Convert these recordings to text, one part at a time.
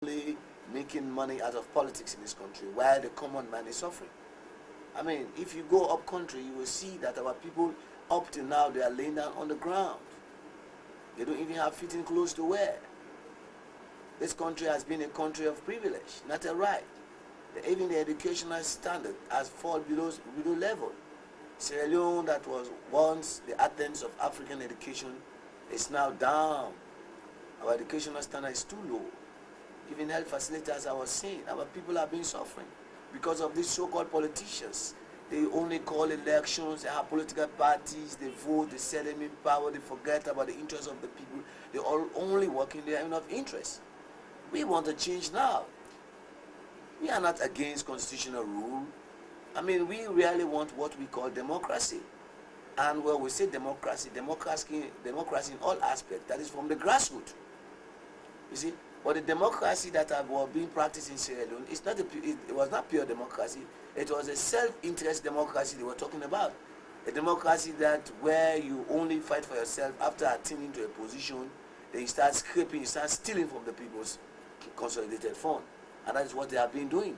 only making money out of politics in this country, while the common man is suffering. I mean, if you go up country, you will see that our people, up till now, they are laying down on the ground. They don't even have fitting clothes to wear. This country has been a country of privilege, not a right. Even the educational standard has fallen below level. Sierra Leone, that was once the Athens of African education, is now down. Our educational standard is too low. Even health facilities, as I was saying, our people have been suffering because of these so-called politicians. They only call elections, they have political parties, they vote, they sell them in power, they forget about the interests of the people. They are only working their own interest. We want to change now. We are not against constitutional rule. I mean, we really want what we call democracy. And when we say democracy in all aspects, that is from the grassroots. You see, but the democracy that was being practiced in Sierra Leone, it was not pure democracy. It was a self-interest democracy they were talking about. A democracy that where you only fight for yourself after attaining to a position, then you start scraping, you start stealing from the people's consolidated fund. And that is what they have been doing.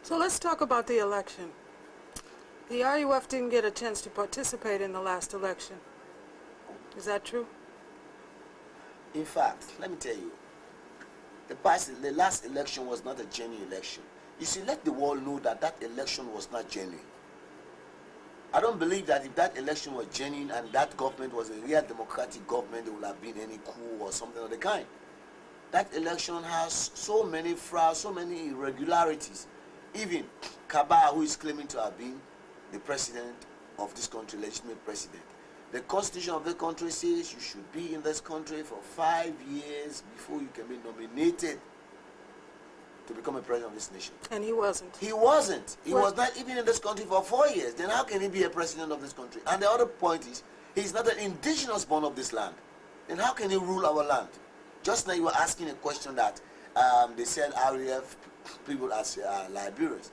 So let's talk about the election. The RUF didn't get a chance to participate in the last election. Is that true? In fact, let me tell you, the last election was not a genuine election. You see, let the world know that that election was not genuine. I don't believe that if that election was genuine and that government was a real democratic government, there would have been any coup or something of the kind. That election has so many frauds, so many irregularities. Even Kaba, who is claiming to have been the president of this country, legitimate president, the constitution of the country says you should be in this country for 5 years before you can be nominated to become a president of this nation. And he wasn't. He wasn't. He was not even in this country for 4 years. Then how can he be a president of this country? And the other point is, he's not an indigenous born of this land. Then how can he rule our land? Just now you were asking a question that they said RAF people as Liberians.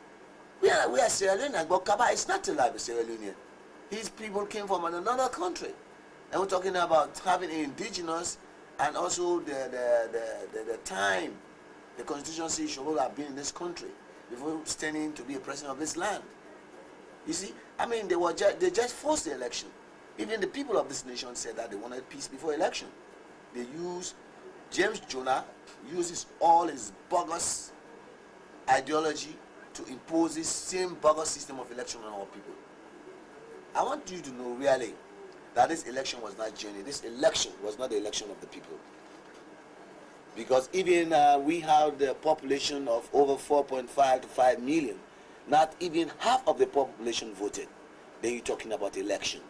We are Sierra Leoneans, but Kaba is not a Sierra Leonean. His people came from another country. And we're talking about having an indigenous and also the time the constitution says should have been in this country before standing to be a president of this land. You see, I mean, they just forced the election. Even the people of this nation said that they wanted peace before election. They used, James Jonah uses all his bogus ideology to impose this same bogus system of election on our people. I want you to know really that this election was not genuine. This election was not the election of the people. Because even we have the population of over 4.5 to 5 million. Not even half of the population voted. Then you're talking about election.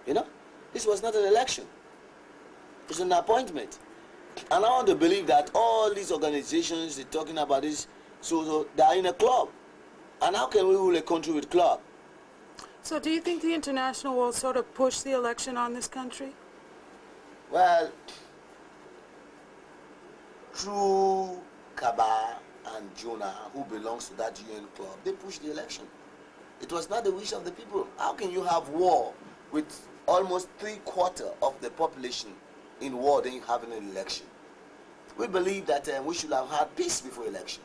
You know, this was not an election. It's an appointment. And I want to believe that all these organizations, they're talking about this, so they are in a club. And how can we rule a country with club? So do you think the international will sort of push the election on this country? Well, through Kaba and Jonah, who belongs to that UN club, they pushed the election. It was not the wish of the people. How can you have war with almost 3/4 of the population in war, then you have an election? We believe that we should have had peace before election.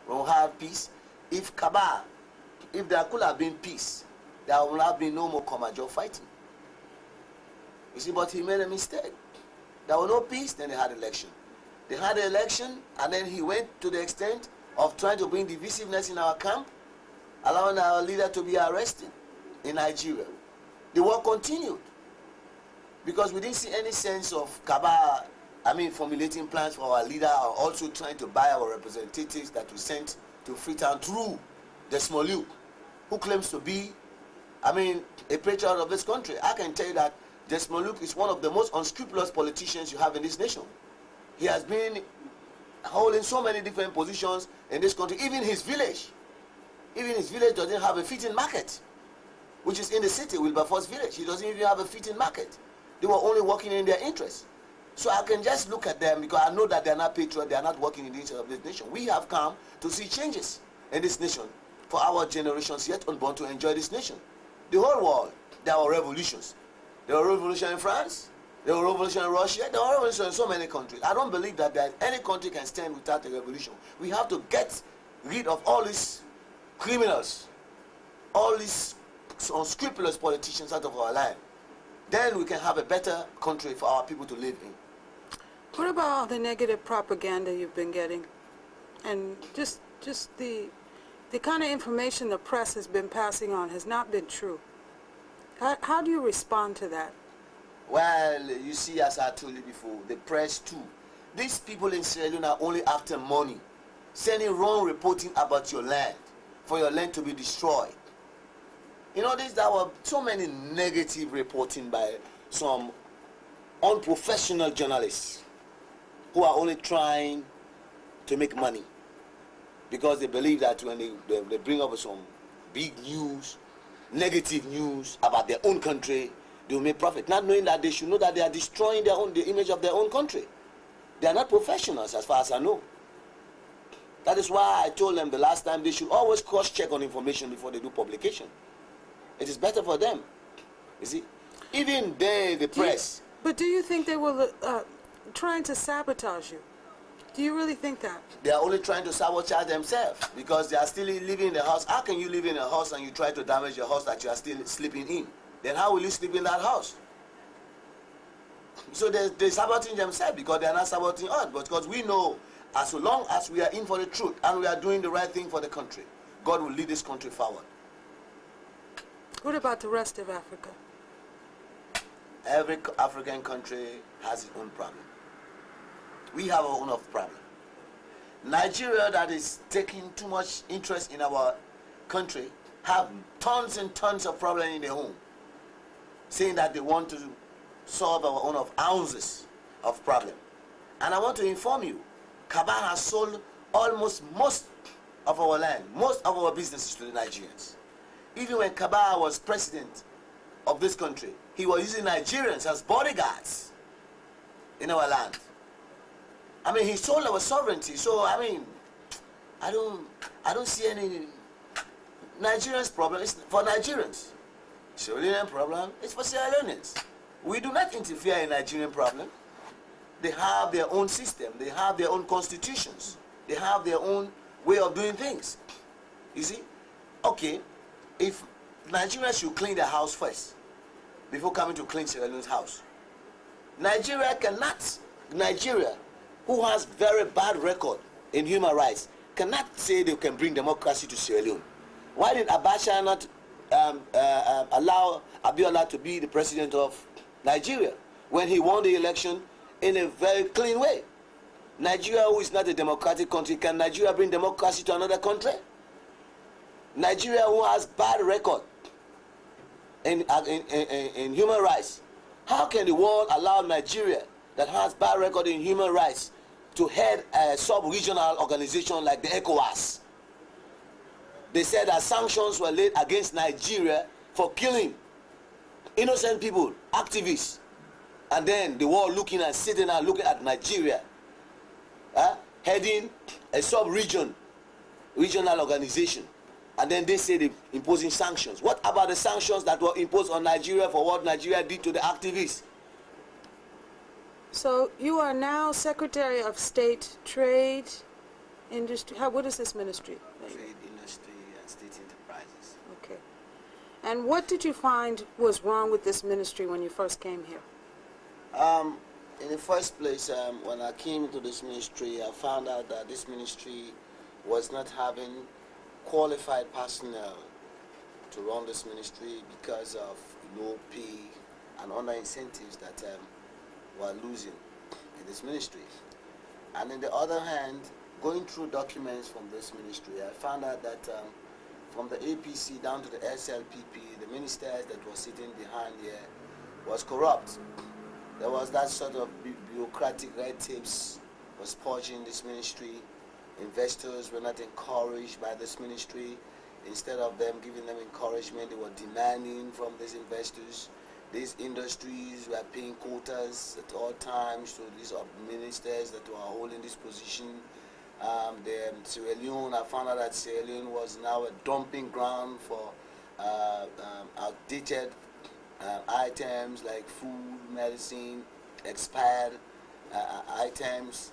When we have peace, if there could have been peace, there would have been no more Komajo fighting. You see, but he made a mistake. There was no peace, then they had election. They had the election, and then he went to the extent of trying to bring divisiveness in our camp, allowing our leader to be arrested in Nigeria. The war continued because we didn't see any sense of Kaba, formulating plans for our leader, or also trying to buy our representatives that we sent to Freetown through Desmond Luke, who claims to be, a patriot of this country. I can tell you that Desmond Luke is one of the most unscrupulous politicians you have in this nation. He has been holding so many different positions in this country. Even his village doesn't have a fitting market, which is in the city, Wilberforce village. He doesn't even have a fitting market. They were only working in their interests. So I can just look at them because I know that they are not patriots, they are not working in the interest of this nation. We have come to see changes in this nation for our generations yet unborn to enjoy this nation. The whole world, there were revolutions. There was a revolution in France, There was revolution in Russia. There was revolution in so many countries. I don't believe that any country can stand without a revolution. We have to get rid of all these criminals, all these unscrupulous politicians out of our land. Then we can have a better country for our people to live in. What about all the negative propaganda you've been getting, and just the kind of information the press has been passing on has not been true? How do you respond to that? Well, you see, as I told you before, the press too. These people in Sierra Leone are only after money, sending wrong reporting about your land, for your land to be destroyed. You know, there were so many negative reporting by some unprofessional journalists who are only trying to make money, because they believe that when they bring up some big news, negative news about their own country, they will make profit, not knowing that they should know that they are destroying the image of their own country. They are not professionals, as far as I know. That is why I told them the last time they should always cross-check on information before they do publication. It is better for them. You see, even the press. But do you think they were trying to sabotage you? Do you really think that? They are only trying to sabotage themselves, because they are still living in the house. How can you live in a house and you try to damage your house that you are still sleeping in? Then how will you sleep in that house? So they're sabotaging themselves, because they are not sabotaging us. But because we know, as long as we are in for the truth and we are doing the right thing for the country, God will lead this country forward. What about the rest of Africa? Every African country has its own problem. We have our own problem. Nigeria, that is taking too much interest in our country, have tons and tons of problems in their home, saying that they want to solve our own of ounces of problem. And I want to inform you, Kaban has sold almost most of our land, most of our businesses to the Nigerians. Even when Kaban was president of this country, he was using Nigerians as bodyguards in our land. I mean, he sold our sovereignty. So I mean, I don't see any Nigerians' problem. It's for Nigerians. Sierra Leonean problem is for Sierra Leoneans. We do not interfere in Nigerian problem. They have their own system. They have their own constitutions. They have their own way of doing things. You see? Okay, if Nigerians should clean their house first before coming to clean Sierra Leone's house. Nigeria, who has very bad record in human rights, cannot say they can bring democracy to Sierra Leone. Why did Abacha not allow Abiola to be the president of Nigeria when he won the election in a very clean way? Nigeria, who is not a democratic country, can Nigeria bring democracy to another country? Nigeria, who has bad record in human rights, how can the world allow Nigeria, that has bad record in human rights, to head a sub-regional organization like the ECOWAS? They said that sanctions were laid against Nigeria for killing innocent people, activists, and then the world looking and sitting and looking at Nigeria heading a sub-regional organization, and then they say they're imposing sanctions. What about the sanctions that were imposed on Nigeria for what Nigeria did to the activists? So you are now Secretary of State, Trade, Industry. What is this ministry? Trade, Industry, and State Enterprises. Okay. And what did you find was wrong with this ministry when you first came here? In the first place, when I came into this ministry, I found out that this ministry was not having qualified personnel to run this ministry because of low pay and other incentives that were losing in this ministry. And on the other hand, going through documents from this ministry, I found out that from the APC down to the SLPP, the ministers that were sitting behind here was corrupt. There was that sort of bureaucratic red tapes was purging this ministry. Investors were not encouraged by this ministry. Instead of them giving them encouragement, they were demanding from these investors. These industries were paying quotas at all times to these ministers that were holding this position. The Sierra Leone, I found out that Sierra Leone was now a dumping ground for outdated items like food, medicine, expired items,